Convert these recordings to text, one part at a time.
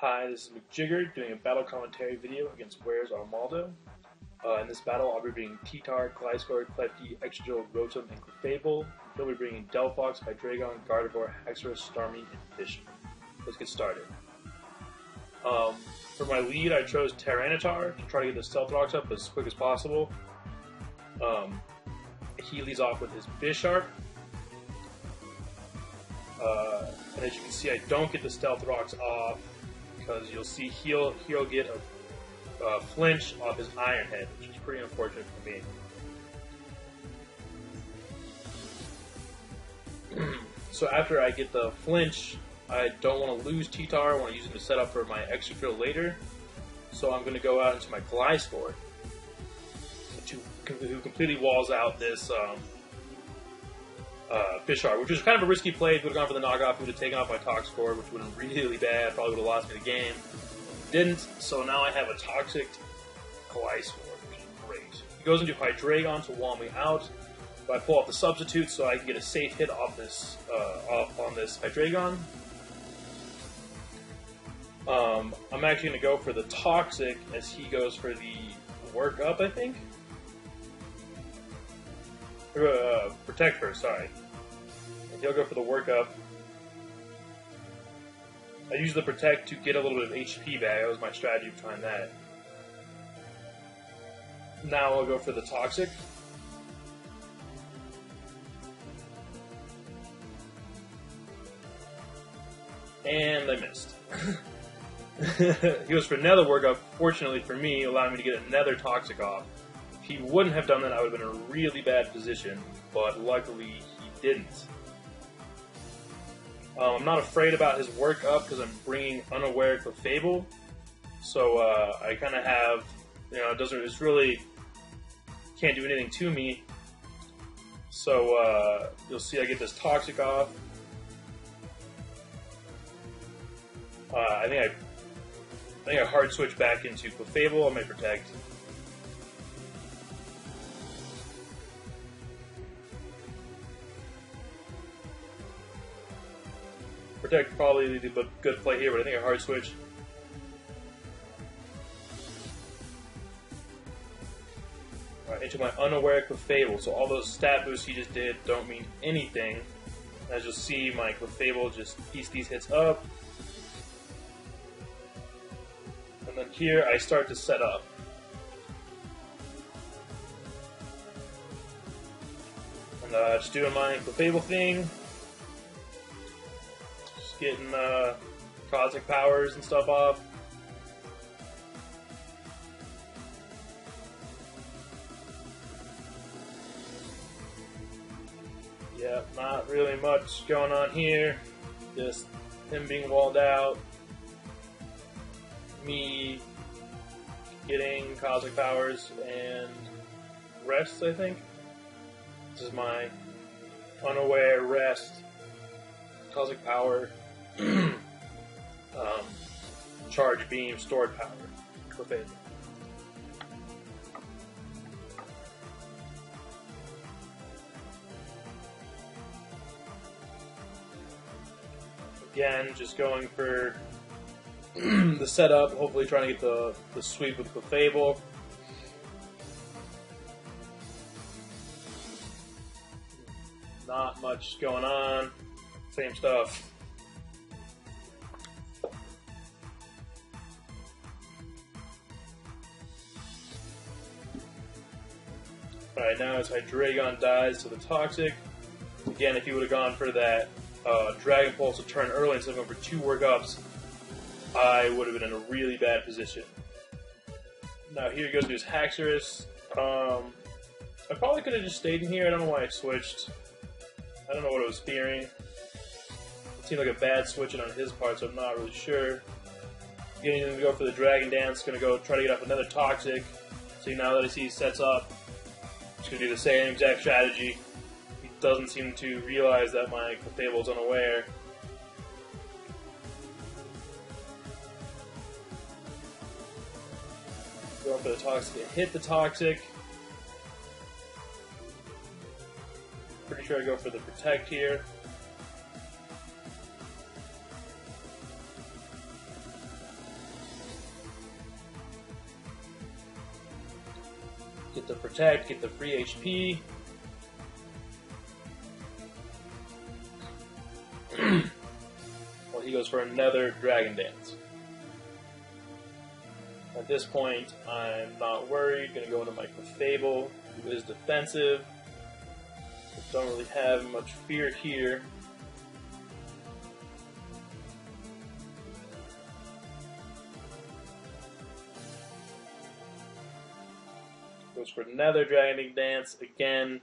Hi, this is McJigger doing a battle commentary video against Where's Armaldo. In this battle, I'll be bringing T-Tar, Gliscor, Klefki, Extra Rotom, and Clefable. He'll be bringing Delphox, Hydreigon, Gardevoir, Haxorus, Starmie, and Bishop. Let's get started. For my lead, I chose Tyranitar to try to get the Stealth Rocks up as quick as possible. He leads off with his Bisharp. And as you can see, I don't get the Stealth Rocks off because you'll see he'll get a flinch off his Iron Head, which is pretty unfortunate for me. So after I get the flinch, I don't want to lose T-Tar. I want to use him to set up for my extra field later. So I'm going to go out into my Gliscor, who completely walls out this Bisharp, which was kind of a risky play. If he would have gone for the knockoff, he would have taken off my Toxicroak, which would have been really bad. Probably would have lost me the game. Didn't, so now I have a toxic Gliscor, which is great. He goes into Hydreigon to wall me out, but I pull off the substitute so I can get a safe hit off this on this Hydreigon. I'm actually going to go for the toxic as he goes for the work up, I think. Protect first, sorry. He'll go for the workup. I use the protect to get a little bit of HP back. That was my strategy behind that. Now I'll go for the toxic. And I missed. He goes for another workup, fortunately for me, allowing me to get another toxic off. If he wouldn't have done that, I would have been in a really bad position, but luckily he didn't. I'm not afraid about his work up because I'm bringing Unaware Clefable, so I kind of have, it's really can't do anything to me. So you'll see I get this toxic off. I think I hard switch back into Clefable. I may protect. Protect probably the good play here, but I think I hard switch. Alright, into my Unaware Clefable. So all those stat boosts he just did don't mean anything. As you'll see, my Clefable just piece these hits up. And then here I start to set up. And just doing my Clefable thing. Getting cosmic powers and stuff off. Yeah, not really much going on here. Just him being walled out. Me getting cosmic powers and rest, I think. This is my Unaware rest. Cosmic power. Charge beam, stored power. Clefable. Again, just going for the setup, hopefully trying to get the sweep with Clefable. Not much going on. Same stuff. Alright, now as Hydreigon dies to the Toxic. Again, if he would have gone for that Dragon Pulse a turn early instead of going for 2 work-ups, I would have been in a really bad position. Now here he goes to his Haxorus. I probably could have just stayed in here. I don't know why I switched. I don't know what I was fearing. It seemed like a bad switching on his part, so I'm not really sure. Getting him to go for the Dragon Dance, going to go try to get off another Toxic. See, now that I see he sets up, just going to do the same exact strategy. He doesn't seem to realize that my Clefable is unaware. Going for the Toxic to hit the Toxic. Pretty sure I go for the Protect here. Get the protect, get the free HP. Well, he goes for another Dragon Dance. At this point, I'm not worried. Gonna go into my Fable, who is defensive. Don't really have much fear here. Goes for another Dragon Dance. Again,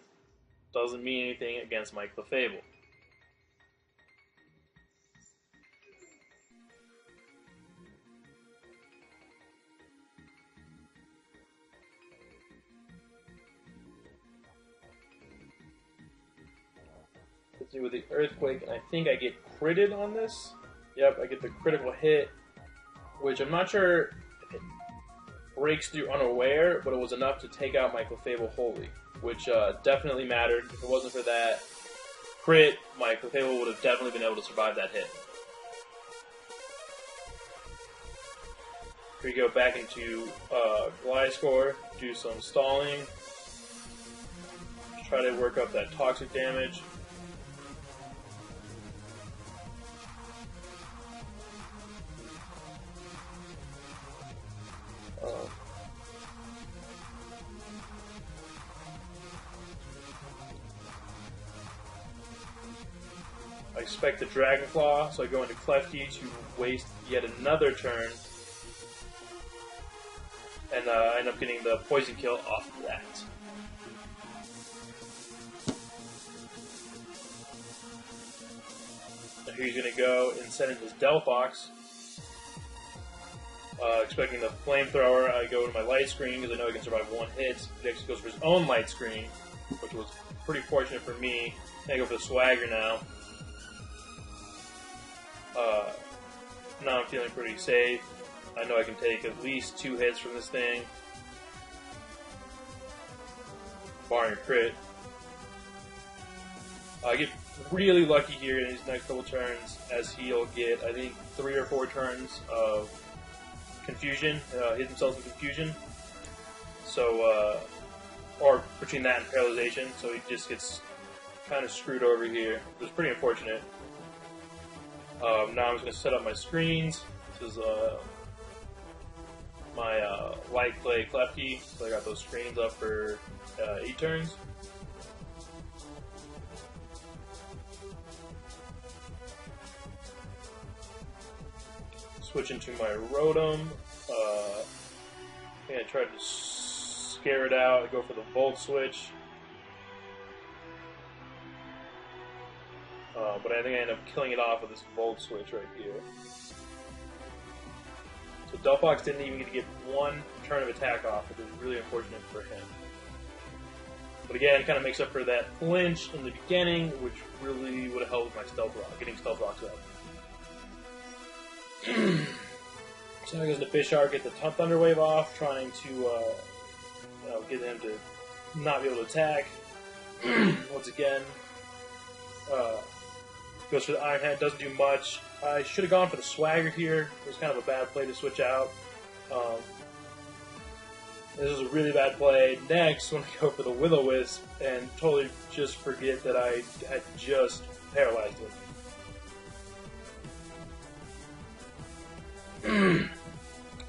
doesn't mean anything against my Fable. With the Earthquake, and I think I get critted on this. Yep, I get the critical hit, which I'm not sure if it breaks through unaware, but it was enough to take out my Fable wholly, which definitely mattered. If it wasn't for that crit, my Fable would have definitely been able to survive that hit. Here we go back into Glide Score, do some stalling, try to work up that toxic damage. I expect the Dragon Claw, so I go into Klefki to waste yet another turn, and I end up getting the poison kill off of that. Now he's going to go and send in his Delphox. Expecting the Flamethrower, I go to my Light Screen because I know I can survive one hit. He actually goes for his own Light Screen, which was pretty fortunate for me. I go for the Swagger now. Now I'm feeling pretty safe. I know I can take at least 2 hits from this thing, barring crit. I get really lucky here in these next couple turns, as he'll get, I think, 3 or 4 turns of confusion, hit himself in confusion. So, or between that and paralyzation, so he just gets kind of screwed over here. It was pretty unfortunate. Now I'm just going to set up my screens. This is my light play Klefki, so I got those screens up for 8 turns. Switch into my Rotom. I tried to scare it out. I go for the Volt Switch. But I think I end up killing it off with this Volt Switch right here. So Delphox didn't even get to get 1 turn of attack off, which is really unfortunate for him. But again, it kind of makes up for that flinch in the beginning, which really would have helped with my Stealth Rock, getting Stealth Rocks up. So now goes to Bisharp, get the Thunder Wave off, trying to get him to not be able to attack. Once again, goes for the Iron Head, doesn't do much. I should have gone for the Swagger here. It was kind of a bad play to switch out. This is a really bad play. Next, when I go for the Will-O-Wisp and totally just forget that I had just paralyzed him.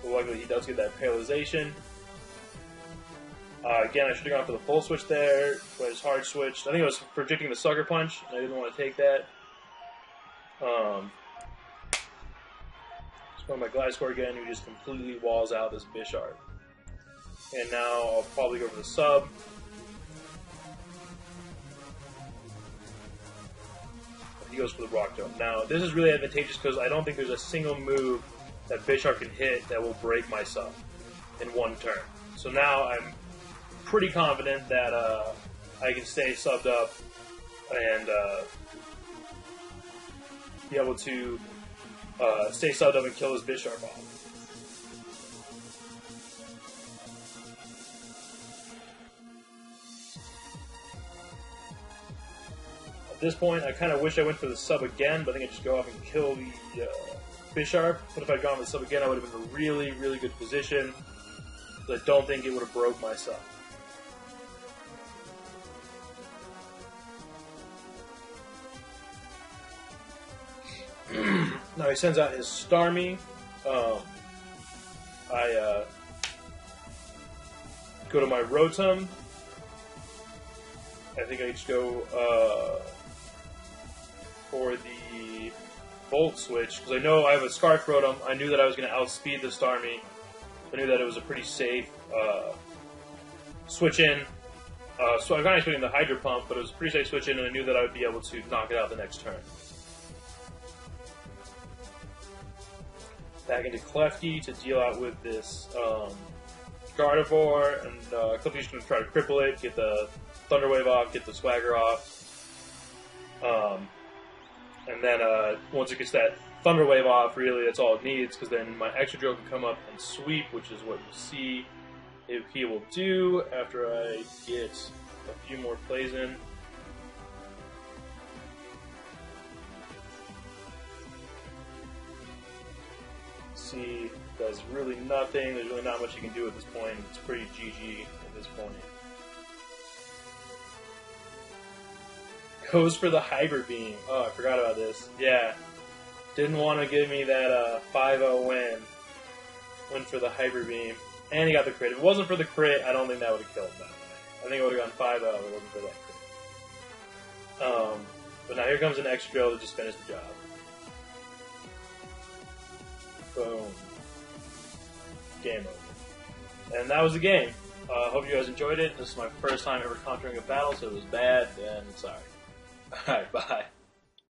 Well, luckily, he does get that paralyzation. Again, I should have gone for the full switch there, but it's hard switched. I think I was projecting the Sucker Punch, and I didn't want to take that. Just go my Glide Score again, who just completely walls out this Bisharp. And now I'll probably go for the sub. He goes for the Rock Dome. Now, this is really advantageous because I don't think there's a single move that Bisharp can hit that will break my sub in 1 turn. So now I'm pretty confident that I can stay subbed up and be able to stay subbed up and kill this Bisharp off. At this point, I kind of wish I went for the sub again, but I think I just go off and kill the Bisharp. But if I'd gone for the sub again, I would have been in a really, really good position. But I don't think it would have broke my sub. Now he sends out his Starmie. I go to my Rotom. I think I just go for the Volt Switch, because I know I have a Scarf Rotom. I knew that I was going to outspeed the Starmie. I knew that it was a pretty safe switch in. So I was not expecting the Hydro Pump, but it was a pretty safe switch in, and I knew that I would be able to knock it out the next turn. Back into Klefki to deal out with this Gardevoir, and Klefki's going to try to cripple it, get the Thunder Wave off, get the Swagger off. And then once it gets that Thunder Wave off, really that's all it needs, because then my Extra Drill can come up and sweep, which is what you see if he will do after I get a few more plays in. See, does really nothing. There's really not much you can do at this point. It's pretty GG at this point. Goes for the Hyper Beam. Oh, I forgot about this. Yeah. Didn't want to give me that 5-0 win. Went for the Hyper Beam. And he got the crit. If it wasn't for the crit, I don't think that would have killed him that way. I think it would have gone 5-0 if it wasn't for that crit. But now here comes an Extra Drill to just finish the job. Boom. Game over. And that was the game. Hope you guys enjoyed it. This is my first time ever conquering a battle, so it was bad, and sorry. Alright, bye.